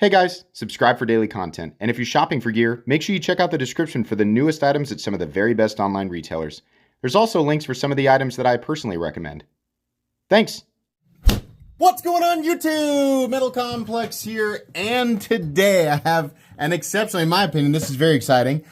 Hey guys, subscribe for daily content, and if you're shopping for gear, make sure you check out the description for the newest items at some of the very best online retailers. There's also links for some of the items that I personally recommend. Thanks! What's going on YouTube? Metal Complex here, and today I have an exceptional, in my opinion, this is very exciting,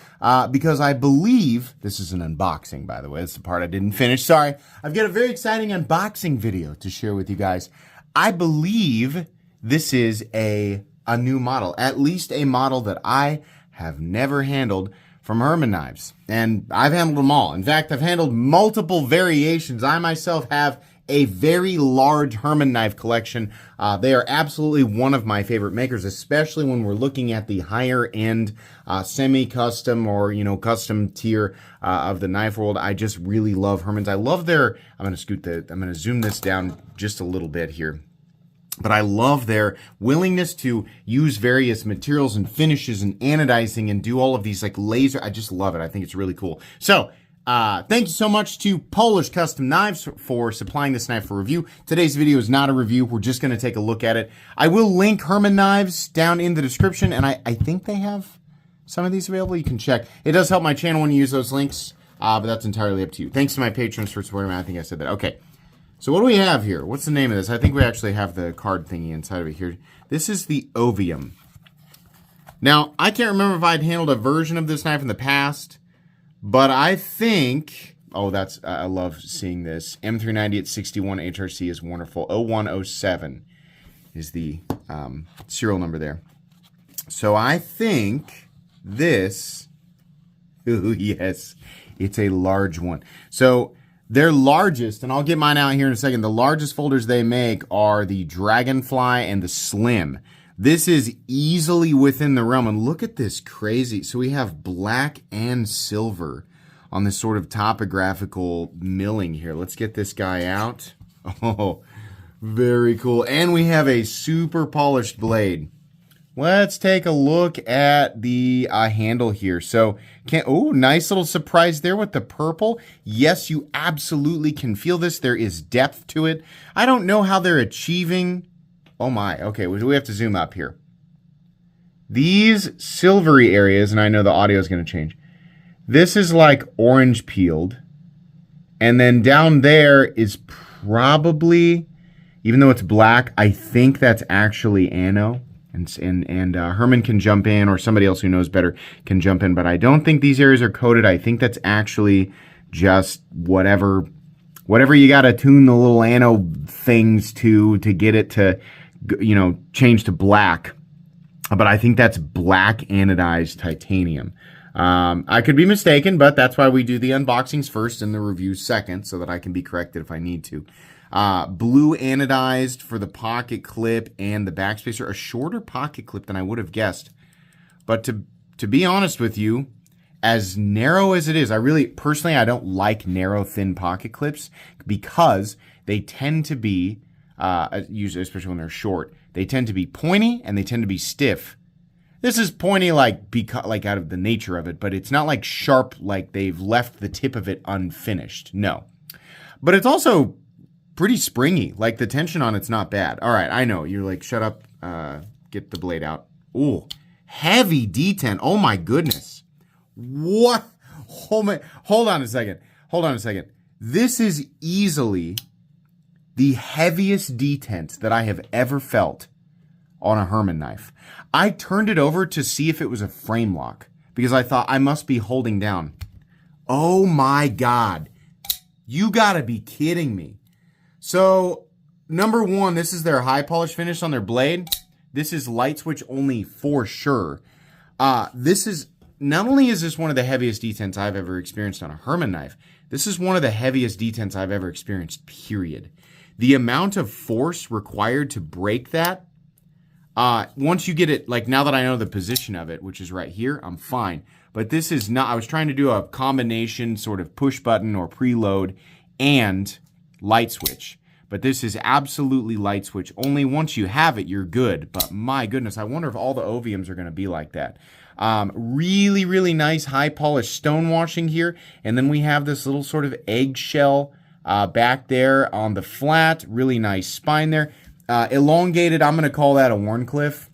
because I believe, this is an unboxing by the way, that's the part I didn't finish, sorry. I've got a very exciting unboxing video to share with you guys. I believe this is a new model, at least a model that I have never handled from Herman knives. And I've handled them all. In fact, I've handled multiple variations. I myself have a very large Herman knife collection. They are absolutely one of my favorite makers, especially when we're looking at the higher end semi-custom or, custom tier of the knife world. I just really love Herman's. I love their, I'm gonna zoom this down just a little bit here. But I love their willingness to use various materials and finishes and anodizing and do all of these like laser. I just love it. I think it's really cool. So, thank you so much to Polish Custom Knives for supplying this knife for review. Today's video is not a review. We're just going to take a look at it. I will link Herman knives down in the description, and I think they have some of these available. You can check. It does help my channel when you use those links, but that's entirely up to you. Thanks to my patrons for supporting me. I think I said that. Okay. So what do we have here? What's the name of this? I think we actually have the card thingy inside of it here. This is the Ovium. Now, I can't remember if I'd handled a version of this knife in the past, but I think, I love seeing this. M390 at 61 HRC is wonderful. 0107 is the serial number there. So I think this, ooh, yes, it's a large one. So their largest, and I'll get mine out here in a second, the largest folders they make are the Dragonfly and the Slim. This is easily within the realm, and look at this crazy. So we have black and silver on this sort of topographical milling here. Let's get this guy out. Oh, very cool. And we have a super polished blade. Let's take a look at the handle here. So, nice little surprise there with the purple. Yes, you absolutely can feel this. There is depth to it. I don't know how they're achieving. Oh my, okay, we have to zoom up here. These silvery areas, and I know the audio is going to change. This is like orange peeled. And then down there is probably, even though it's black, I think that's actually ano. And Herman can jump in, or somebody else who knows better can jump in, but I don't think these areas are coated. I think that's actually just whatever you got to tune the little ano things to get it to, change to black. But I think that's black anodized titanium. I could be mistaken, but that's why we do the unboxings first and the reviews second, so that I can be corrected if I need to. Blue anodized for the pocket clip and the backspacer. A shorter pocket clip than I would have guessed. But to be honest with you, as narrow as it is, personally, I don't like narrow, thin pocket clips because they tend to be, usually, especially when they're short, they tend to be pointy and they tend to be stiff. This is pointy like out of the nature of it, but it's not like sharp like they've left the tip of it unfinished. No. But it's also pretty springy. Like the tension on it's not bad. All right, I know. You're like, shut up, get the blade out. Ooh, heavy detent. Oh my goodness. What? Hold on a second. This is easily the heaviest detent that I have ever felt on a Herman knife. I turned it over to see if it was a frame lock because I thought I must be holding down. Oh my God. You gotta be kidding me. So, number one, this is their high polish finish on their blade. This is light switch only for sure. This is, not only is this one of the heaviest detents I've ever experienced on a Herman knife, this is one of the heaviest detents I've ever experienced, period. The amount of force required to break that, once you get it, like now that I know the position of it, which is right here, I'm fine. But this is not, I was trying to do a combination sort of push button or preload and light switch, but this is absolutely light switch. Only once you have it, you're good. But my goodness, I wonder if all the Oviums are going to be like that. Really, really nice high polished stone washing here. And then we have this little sort of eggshell back there on the flat. Really nice spine there. Elongated, I'm going to call that a Warncliffe.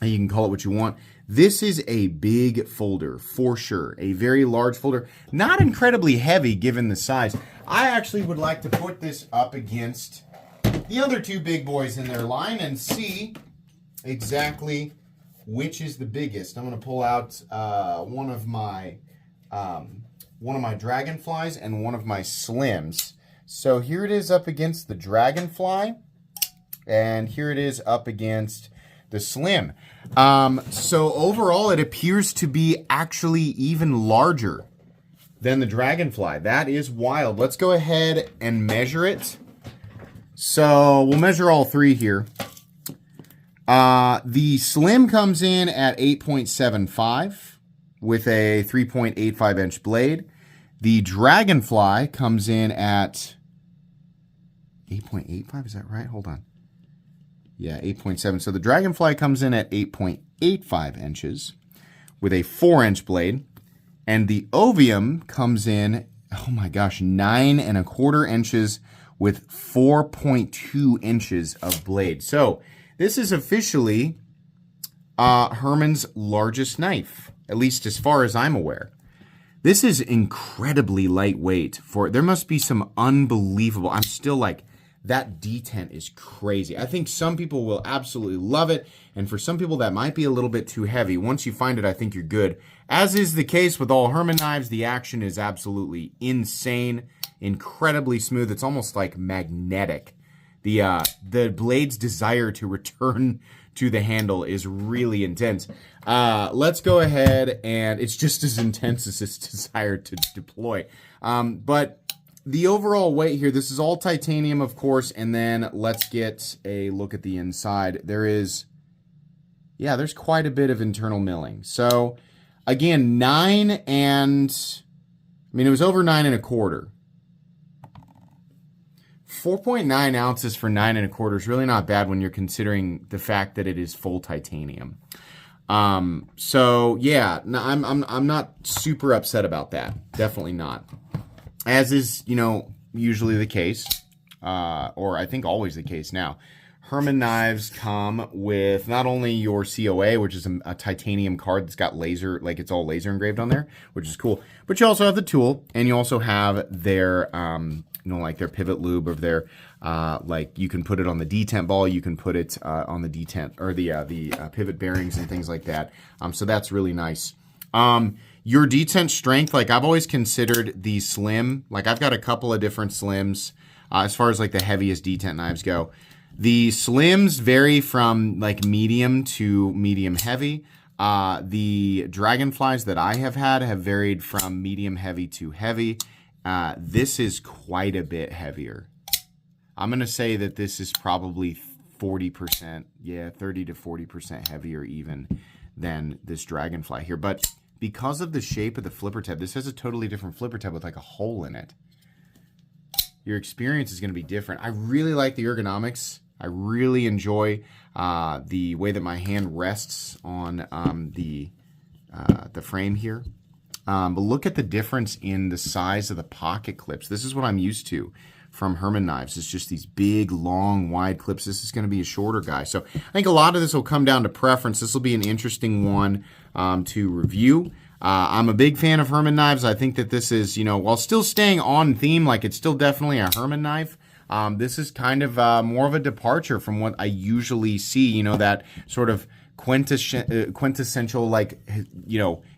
You can call it what you want. This is a big folder for sure, a very large folder, not incredibly heavy given the size. I actually would like to put this up against the other two big boys in their line and see exactly which is the biggest. I'm going to pull out one of my dragonflies and one of my slims. So here it is up against the dragonfly, and here it is up against the slim. So overall, it appears to be actually even larger than the dragonfly. That is wild. Let's go ahead and measure it. So we'll measure all three here. The slim comes in at 8.75 with a 3.85 inch blade. The dragonfly comes in at 8.85, is that right? Hold on. Yeah, 8.7. So the dragonfly comes in at 8.85 inches with a 4-inch blade. And the Ovium comes in, oh my gosh, 9.25 inches with 4.2 inches of blade. So this is officially Herman's largest knife, at least as far as I'm aware. This is incredibly lightweight. There must be some unbelievable, I'm still like, that detent is crazy. I think some people will absolutely love it, and for some people that might be a little bit too heavy. Once you find it, I think you're good. As is the case with all Herman knives, the action is absolutely insane, incredibly smooth. It's almost like magnetic. The blade's desire to return to the handle is really intense. Let's go ahead, and it's just as intense as its desire to deploy. But the overall weight here, this is all titanium, of course, and then let's get a look at the inside. There's quite a bit of internal milling. So, again, it was over 9.25. 4.9 ounces for 9.25 is really not bad when you're considering the fact that it is full titanium. So yeah, no, I'm not super upset about that. Definitely not. As is, usually the case, or I think always the case now. Herman knives come with not only your COA, which is a titanium card that's got laser, like it's all laser engraved on there, which is cool. But you also have the tool, and you also have their, like their pivot lube of their, like you can put it on the detent ball, you can put it on the detent or the pivot bearings and things like that. So that's really nice. Your detent strength, like I've always considered the slim, like I've got a couple of different slims as far as like the heaviest detent knives go. The slims vary from like medium to medium heavy. The dragonflies that I have had have varied from medium heavy to heavy. This is quite a bit heavier. I'm going to say that this is probably 40%, 30 to 40% heavier even than this dragonfly here. But because of the shape of the flipper tab, this has a totally different flipper tab with like a hole in it. Your experience is going to be different. I really like the ergonomics. I really enjoy the way that my hand rests on the frame here. But look at the difference in the size of the pocket clips. This is what I'm used to from Herman knives. It's just these big, long, wide clips. This is going to be a shorter guy. So I think a lot of this will come down to preference. This will be an interesting one to review. I'm a big fan of Herman knives. I think that this is, while still staying on theme, like it's still definitely a Herman knife, this is kind of more of a departure from what I usually see, that sort of quintessential, like,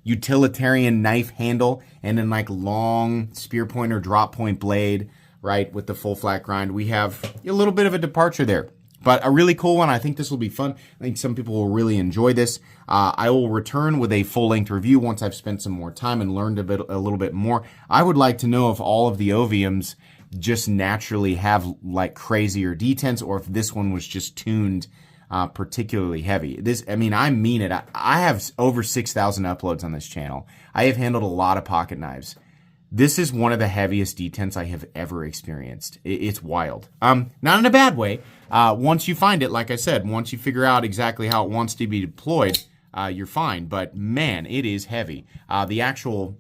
utilitarian knife handle and then like long spear point or drop point blade, right, with the full flat grind. We have a little bit of a departure there, but a really cool one. I think this will be fun. I think some people will really enjoy this. I will return with a full-length review once I've spent some more time and learned a little bit more. I would like to know if all of the Oviums just naturally have like crazier detents, or if this one was just tuned particularly heavy. I mean it. I have over 6,000 uploads on this channel. I have handled a lot of pocket knives. This is one of the heaviest detents I have ever experienced. It's wild. Not in a bad way. Once you find it, like I said, once you figure out exactly how it wants to be deployed, you're fine. But man, it is heavy. The actual,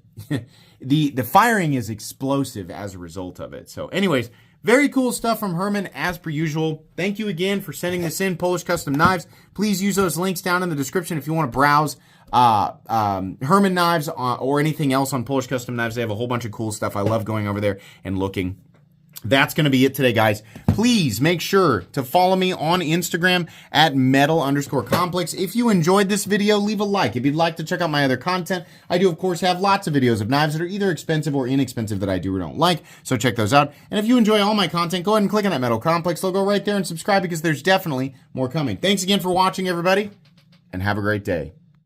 the firing is explosive as a result of it. So anyways, Very cool stuff from Herman, as per usual. Thank you again for sending this in, Polish Custom Knives. Please use those links down in the description if you want to browse Herman knives or anything else on Polish Custom Knives. They have a whole bunch of cool stuff. I love going over there and looking. That's going to be it today, guys. Please make sure to follow me on Instagram at metal_complex. If you enjoyed this video, leave a like. If you'd like to check out my other content, I do, of course, have lots of videos of knives that are either expensive or inexpensive that I do or don't like, so check those out. And if you enjoy all my content, go ahead and click on that Metal Complex logo right there and subscribe because there's definitely more coming. Thanks again for watching, everybody, and have a great day.